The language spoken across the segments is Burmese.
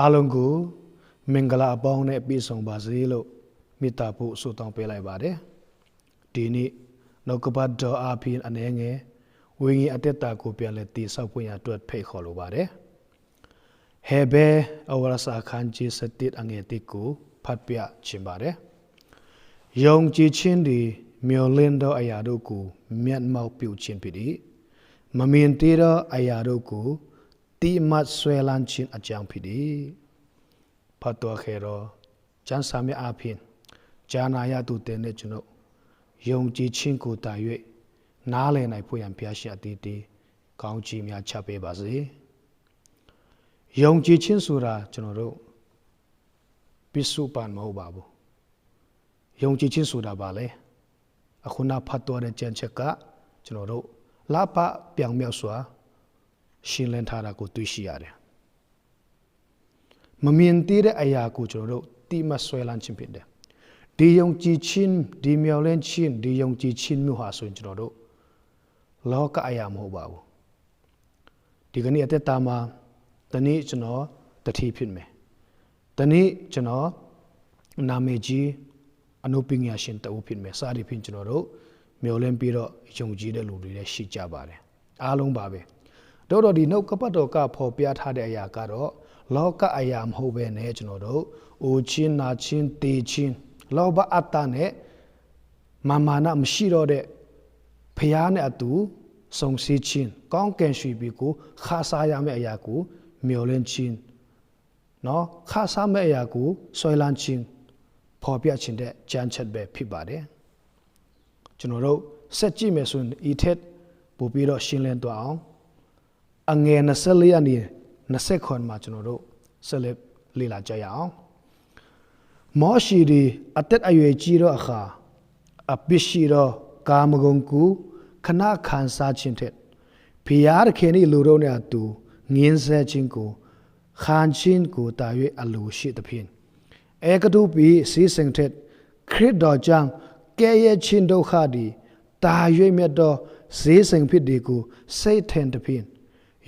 อาลงกูมิงกลาปองในปีส่งบาซิโลมิตาปุสุตองเปลัยบาเดทีนี้นกบัดดออาพินอันเองวิงีอัตตากูเปียนเลตีสับปุญญาตรวจเพยขอลูบาเดเฮเบอวรสาขันจีสติดอังเอติกูพัดเปียชิมบาเดยงจีชินดีมีอเลนดออายาดูกูเมียนเมาปิวชินปิดีมามีนตีดออายาดูกูตีมัดสวยลันชินอาจารย์พิดีพัดตัวเคโรจันสามีอาพินจานายาตุเตเนจุโนยงจีชินกูตายวยนาเลนายผู้ยังเพียชิอติตีกองจีมีอาชาเปบาซียงจีชินสุราจุโนโรปิสุปานมาอุบาบุยงจีชินสุราบาเลอคุณาพัดตัวเดนเจนเชกะจุโนโรลาปะเปียงเมียวสวาชินเลนทารากูตุชิยาเดมมีนตีเรอายากูจุโนโรตีมาสวยลันชิมพิดเดดียงจีชินดีเมียวเลนชินดียงจีชินมิวหาสุนจุโนโรล้อกะอายามโฮบาบุดีกันนี้อเตตามาตอนนี้จุโนตะทีพิดเมตอนนี้จุโนนาเมจีอนุปิงยาชินตะอุพิดเมสาดิพินจุโนโรเมียวเลนปีโรยงจีเดลูดีเดชิจาบาเดอาลงบาเบดอดีนกกปะดอกะพอเปียทาเดอายากะโรล้อกะอายามโฮเบเนจุโนโรโอชินนาชินตีชินလောဘအတ္တနဲ့မာမာနမရှိတော့တဲ့ဖျားနဲ့အတူစုံစည်းခြင်းကောင်းကင်ရွှေပြီးကိုခါစားရမယ့်အရာကိုမျောလင့်ခြင်းနော်ခါစားမယ့်အရာကိုဆွဲလန်းခြင်းပေါ်ပြခြင်းတဲ့ကြမ်းချက်ပဲဖြစ်ပါတယ်ကျွန်တော်တို့ဆက်ကြည့်မယ်ဆိုရင်ဤထက်ပို့ပြီးတော့ရှင်းလင်းသွားအောင်အငယ်24အနေ20ခွန်မှာကျွန်တော်တို့ဆက်လက်လေ့လာကြရအောင်မောရှိဒီအသက်အရွယ်ကြီးတော့အခါအပစ်ရှိတော့ကာမဂုဏ်ကူခဏခံစားခြင်းတဲ့ဖျားတဲ့ခင်ဤလူတို့နဲ့အတူငင်းဆဲခြင်းကိုခံခြင်းကိုတာ၍အလိုရှိသဖြင့်ဧကတုပိစီစင်တဲ့ခရစ်တော်ကြောင့်ကဲ့ရဲ့ခြင်းဒုက္ခသည်တာ၍မြတ်သောဈေးစိမ်ဖြစ်ဒီကိုစိတ်ထင်သဖြင့်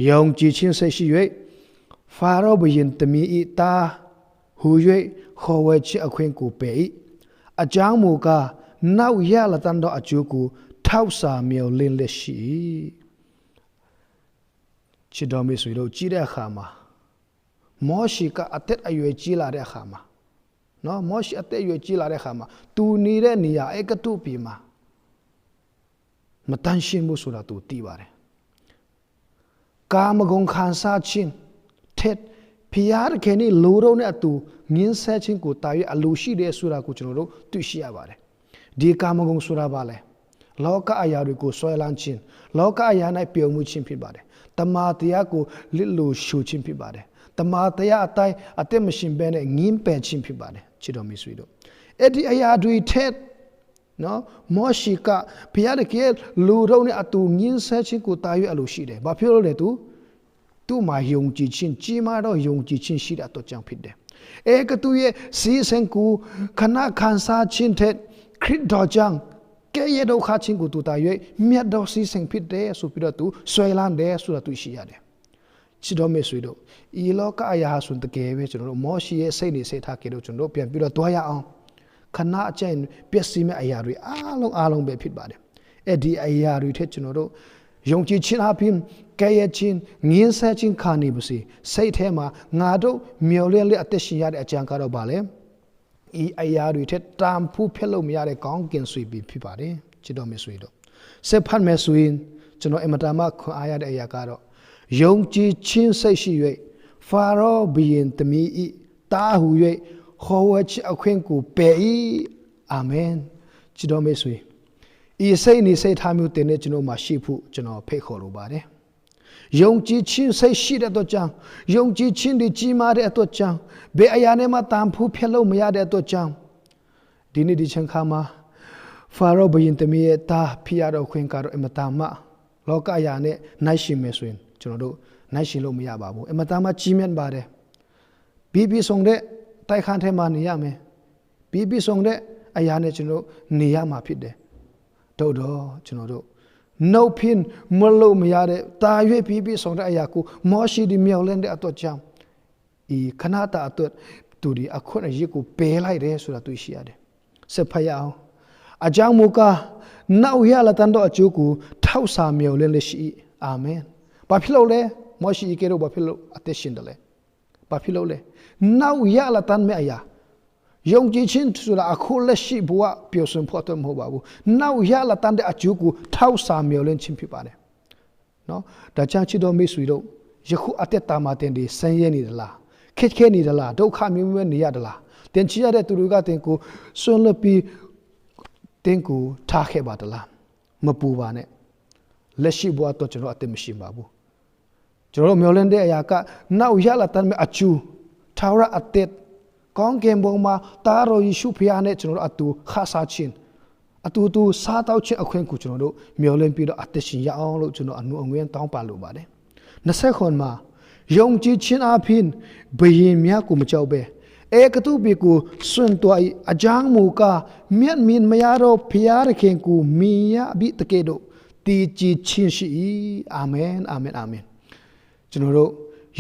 ယုံကြည်ခြင်းစိတ်ရှိ၍ဖာရောဘုရင်တမီဤတာဟူ၍ခေါ်ဝဲချစ်အခွင့်ကိုပေ၏အကြောင်းမူကားနောက်ရလတန်သောအကျိုးကိုထောက်စာမြော်လင်းလက်ရှိချစ်တော်မိတ်ဆွေတို့ကြည့်တဲ့အခါမှာမောရှိကအသက်အရွယ်ကြီးလာတဲ့အခါမှာနော်မောရှိအသက်အရွယ်ကြီးလာတဲ့အခါမှာသူနေတဲ့နေရာဧကတုပြည်မှာမတန်ရှင်းမှုဆိုတာသူသိပါတယ်ကာမဂုဏ်ခံစားခြင်းထက်ဖျားတဲ့ခင်ဤလူတို့နဲ့အတူငင်းဆဲခြင်းကိုတာ၍အလိုရှိတဲ့ဆိုတာကိုကျွန်တော်တို့သိရှိရပါတယ်ဒီကာမဂုဏ်ဆိုတာပါလေလောကအရာတွေကိုဆွဲလန်းခြင်းလောကအရာ၌ပြုံမှုခြင်းဖြစ်ပါတယ်တမာတရားကိုလစ်လို့ရှုခြင်းဖြစ်ပါတယ်တမာတရားအတိုင်းအသက်မရှင်ဘဲနဲ့ငင်းပယ်ခြင်းဖြစ်ပါတယ်ချစ်တော်မိတ်ဆွေတို့အဲ့ဒီအရာတွေထက်နော်မောရှိကဘုရားတကယ်လူတို့နဲ့အတူငင်းဆဲခြင်းကိုတာ၍အလိုရှိတယ်ဘာဖြစ်လို့လဲသူမှာယုံကြည်ခြင်းကြီးမားတော့ယုံကြည်ခြင်းရှိတာတော့ကြောင့်ဖြစ်တယ်ဧကတုရဲ့စီစံကိုခဏခံစားခြင်းတဲ့ခရစ်တော်ကြောင့်ကဲ့ရဲ့ဒုက္ခချင်းကိုတူတာ၍မြတ်တော်စီစံဖြစ်တယ်ဆိုပြီးတော့သူဆွဲလန်းတယ်ဆိုတာသူရှိရတယ်ချစ်တော်မေဆွေတို့ဤလောကအရာဆိုတကယ်ပဲကျွန်တော်တို့မောရှိရဲ့စိတ်နေစိတ်ထားကြလို့ကျွန်တော်တို့ပြန်ပြီးတော့တွားရအောင်ခဏအကျဉ်းပျက်စီးမဲ့အရာတွေအားလုံးပဲဖြစ်ပါတယ်အဲ့ဒီအရာတွေထက်ကျွန်တော်တို့ယုံကြည်ခြင်းအပြင်ကဲ့ရဲ့ခြင်းငင်းဆဲခြင်းခါနေပါစေစိတ်ထဲမှာငါတို့မျော်လင့်လက်အသက်ရှင်ရတဲ့အကြံကတော့ပါလေဤအရာတွေထက်တန်ဖိုးဖြစ်လို့မရတဲ့ကောင်းကင်ဆွေပြီးဖြစ်ပါတယ်ချစ်တော်မေဆွေတို့ဆက်ဖတ်မယ်ဆိုရင်ကျွန်တော်အမတမခွန်အားရတဲ့အရာကတော့ယုံကြည်ခြင်းစိတ်ရှိ၍ဖာရောဘုရင်တမီဤတာဟူ၍ဟောဝဲချအခွင့်ကိုပယ်၏အာမင်ချစ်တော်မေဆွေဤစိတ်နေစိတ်ထားမျိုးတင်တဲ့ကျွန်တော်မှာရှိဖို့ကျွန်တော်ဖိတ်ခေါ်လိုပါတယ်ယုံကြည်ခြင်းစိတ်ရှိတဲ့အတွက်ကြောင့်ယုံကြည်ခြင်းဒီကြီးမားတဲ့အတွက်ကြောင့်ဘယ်အရာနဲ့မှတန်ဖိုးဖြစ်လို့မရတဲ့အတွက်ကြောင့်ဒီနေ့ဒီချိန်ခါမှာဖာရောဘုရင်တမီးရဲ့တာဖိရတော်ခွင့်ကတော့အမတမလောကအရာနဲ့နိုင်ရှင်မယ်ဆိုရင်ကျွန်တော်တို့နိုင်ရှင်လို့မရပါဘူးအမတမကြီးမြတ်ပါတယ်ပြီးဆုံးတဲ့တိုက်ခန်းထဲမှာနေရမယ်ပြီးဆုံးတဲ့အရာနဲ့ကျွန်တော်နေရမှာဖြစ်တယ်တို့တော့ကျွန်တော်တို့နှုတ်ဖင်းမလို့မရတဲ့တာရွေးပြီးဆုံးတဲ့အရာကိုမောရှိဒီမြောက်လင်းတဲ့အတွက်ကြောင့် ခဏတာအတွက်သူဒီအခွင့်အရေးကိုပေးလိုက်တယ်ဆိုတာတွေ့ရှိရတယ်ဆက်ဖတ်ရအောင်အကြောင်းမူကားနောက်ရလာတဲ့တော့အကျိုးကိုထောက်စာမြော်လင်းလက်ရှိအာမင်ဘာဖြစ်လို့လဲမောရှိကေတော့ဘာဖြစ်လို့အသက်ရှင်တယ်လဲဘာဖြစ်လို့လဲနောက်ရလာတဲ့မြအရာယုံကြည်ခြင်းဆိုတာအခုလက်ရှိဘဝပျော်ရွှင်ဖို့အတွက်မဟုတ်ပါဘူးနောက်ရလာတဲ့အကျိုးကိုထောက်စာမြော်လင်းခြင်းဖြစ်ပါတယ်နော်ဒါကြောင့်ချစ်တော်မိတ်ဆွေတို့ယခုအသက်တာမှာတင်ဒီဆင်းရဲနေသလားခက်ခဲနေသလားဒုက္ခမျိုးမျိုးနေရသလားတင်ချရတဲ့သူတွေကတင်ကိုဆွလွတ်ပြီးတင်ကိုထားခဲ့ပါသလားမပူပါနဲ့လက်ရှိဘဝတော့ကျွန်တော်အသက်မရှိပါဘူးကျွန်တော်မျောလင်းတဲ့အရာကနောက်ရလာတဲ့အကျိုးထာဝရအသက်ကောင်းကင်ဘုံမှာတာတော်ယေရှုဖခင်နဲ့ကျွန်တော်အတူခါစားခြင်းအတူစားတောက်ခြင်းအခွင့်ကိုကျွန်တော်တို့မျှော်လင့်ပြီးတော့အသက်ရှင်ရအောင်လို့ကျွန်တော်အနှုအငွေတောင်းပန်လိုပါတယ်20ခွန်မှာယုံကြည်ခြင်းအပြင်ဘယင်မြတ်ကိုမကြောက်ပဲကတုပိကိုစွန့်တော်အကြောင်းမူကားမြတ်မင်းမရတော့ဖခင်ကိုမီးရပြီတကယ်တော့တည်ကြည်ခြင်းရှိအာမင်အာမင်အာမင်ကျွန်တော်တို့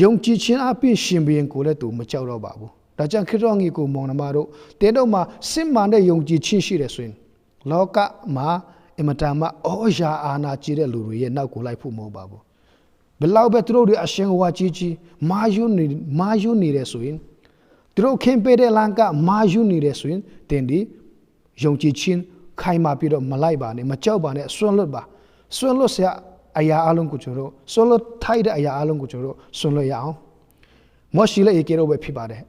ယုံကြည်ခြင်းအပြင်ရှင်ဘယင်ကိုလည်းသူမကြောက်တော့ပါဘူးဒါကြောင့်ခရစ်တော်ကြီးကိုမောင်နှမတို့တဲတော့မှာစစ်မှန်တဲ့ယုံကြည်ခြင်းရှိတယ်ဆိုရင်လောကမှာအမတန်မှအောရာအာနာကြီးတဲ့လူတွေရဲ့နောက်ကိုလိုက်ဖို့မဟုတ်ပါဘူးဘလောက်ပဲသူတို့တွေအရှင်ဝါကြီးမာယူနေတယ်ဆိုရင်သူတို့ခင်ပေးတဲ့လမ်းကမာယူနေတယ်ဆိုရင်တင်ဒီယုံကြည်ခြင်းခိုင်မာပြီးတော့မလိုက်ပါနဲ့မကြောက်ပါနဲ့ဆွန့်လွတ်ပါဆွန့်လွတ်စရာအရာအလုံးကိုကျွန်တော်တို့ဆွန့်လွတ်ထိုက်တဲ့အရာအလုံးကိုကျွန်တော်တို့ဆွန့်လွတ်ရအောင်မောရှိလည်းကေတော့ပဲဖြစ်ပါတယ်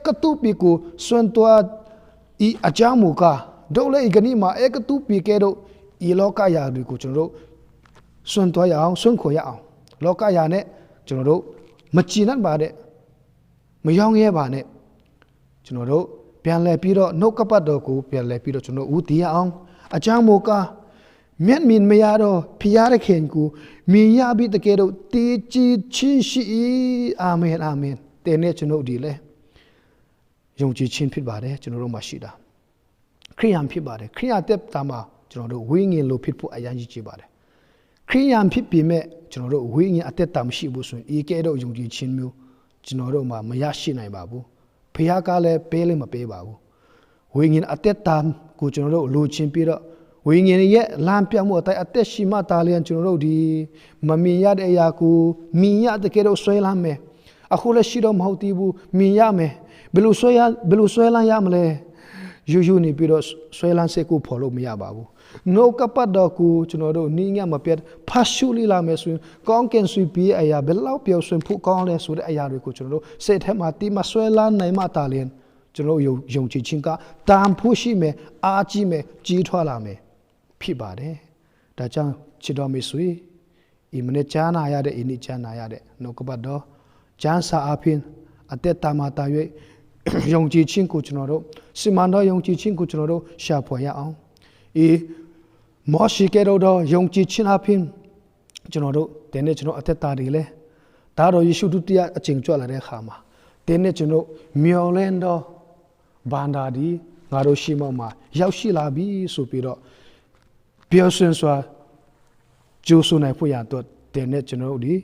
ကတုပိကိုစွန့်တော်ဤအကြောင်းမူကားဒုလည်းဤကနေ့မှာကတုပိကေတော့ဤလောကရာတွေကိုကျွန်တော်တို့စွန့်တော်ရအောင်စွန့်ခေါ်ရအောင်လောကရာနဲ့ကျွန်တော်တို့မကြည်နပ်ပါတဲ့မယောင်းရဲပါနဲ့ကျွန်တော်တို့ပြန်လဲပြီးတော့နှုတ်ကပတ်တော်ကိုပြန်လဲပြီးတော့ကျွန်တော်ဦးတည်ရအောင်အကြောင်းမူကားမြတ်မင်းမရတော့ဖခင်ကိုမြင်ရပြီးတကယ်တော့တည်ကြည်ခြင်းရှိအာမင်အာမင်တဲ့နဲ့ကျွန်တော်ဒီလဲယုံကြည်ခြင်းဖြစ်ပါတယ်ကျွန်တော်တို့မှာရှိတာခရိယံဖြစ်ပါတယ်ခရိယတက်တာမှာကျွန်တော်တို့ဝိညာဉ်လိုဖြစ်ဖို့အရင်ကြီးပါတယ်ခရိယံဖြစ်ပြီးမဲ့ကျွန်တော်တို့ဝိညာဉ်အသက်တာမရှိဘူးဆိုရင်ကဲတော့ယုံကြည်ခြင်းမျိုးကျွန်တော်တို့မှာမရရှိနိုင်ပါဘူးဖခင်ကလည်းပေးလည်းမပေးပါဘူးဝိညာဉ်အသက်တာကိုကျွန်တော်တို့လိုချင်ပြီးတော့ဝိညာဉ်ရဲ့လမ်းပြမှုအတိုင်းအသက်ရှိမှတာလျံကျွန်တော်တို့ဒီမမြင်ရတဲ့အရာကိုမြင်ရတဲ့ကဲတော့ဆွဲလမ်းမယ်အခုလည်းရှိတော့မဟုတ်သေးဘူးမြင်ရမယ်ဘယ်လိုဆွဲလမ်းရမလဲယူနေပြီးတော့ဆွဲလမ်းစိတ်ကိုဖော်လို့မရပါဘူးနှုတ်ကပတ်တော်ကိုကျွန်တော်တို့နည်းငယ်မပြတ်ဖတ်ရှုလိလာမယ်ဆိုရင်ကောင်းကင်ဆွေပြီးအရာဘယ်လောက်ပြောဆွင်ဖို့ကောင်းလဲဆိုတဲ့အရာတွေကိုကျွန်တော်တို့စိတ်ထဲမှာတိမဆွဲလမ်းနိုင်မှတာလျံကျွန်တော်ယုံကြည်ခြင်းကတန်ဖို့ရှိမယ်အားကြီးမယ်ကြီးထွားလာမယ်ဖြစ်ပါတယ်ဒါကြောင့်ချစ်တော်မိတ်ဆွေဤမနေ့ကြားနာရတဲ့ဤနေ့ကြားနာရတဲ့နှုတ်ကပတ်တော်ကျမ်းစာအပြင်အသက်တာမှာတာ၍ယုံကြည်ခြင်းကိုကျွန်တော်တို့စီမံတော်ယုံကြည်ခြင်းကိုကျွန်တော်တို့ရှာဖွေရအောင်မောရှိကေတော့ယုံကြည်ခြင်းအပြင်ကျွန်တော်တို့တင်းနဲ့ကျွန်တော်အသက်တာတွေလဲဒါတော့ယေရှုဒုတိယအချိန်ကြွလာတဲ့အခါမှာတင်းနဲ့ကျွန်တော်မျော်လင့်တော့ဘာန္တာဒီငါတို့ရှိမှမှာရောက်ရှိလာပြီဆိုပြီးတော့ပြောစင်စွာကျိုးဆိုနိုင်ဖို့ရတော့တင်းနဲ့ကျွန်တော်ဒီ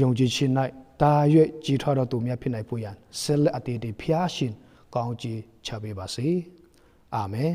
ယုံကြည်ခြင်း၌တာ၍ကြီးထွားတော်သူများဖြစ်နိုင်ဖို့ရန်ဆက်လက်အသေးသေးဖျားရှင်ကောင်းကြီးချပေးပါစေအာမင်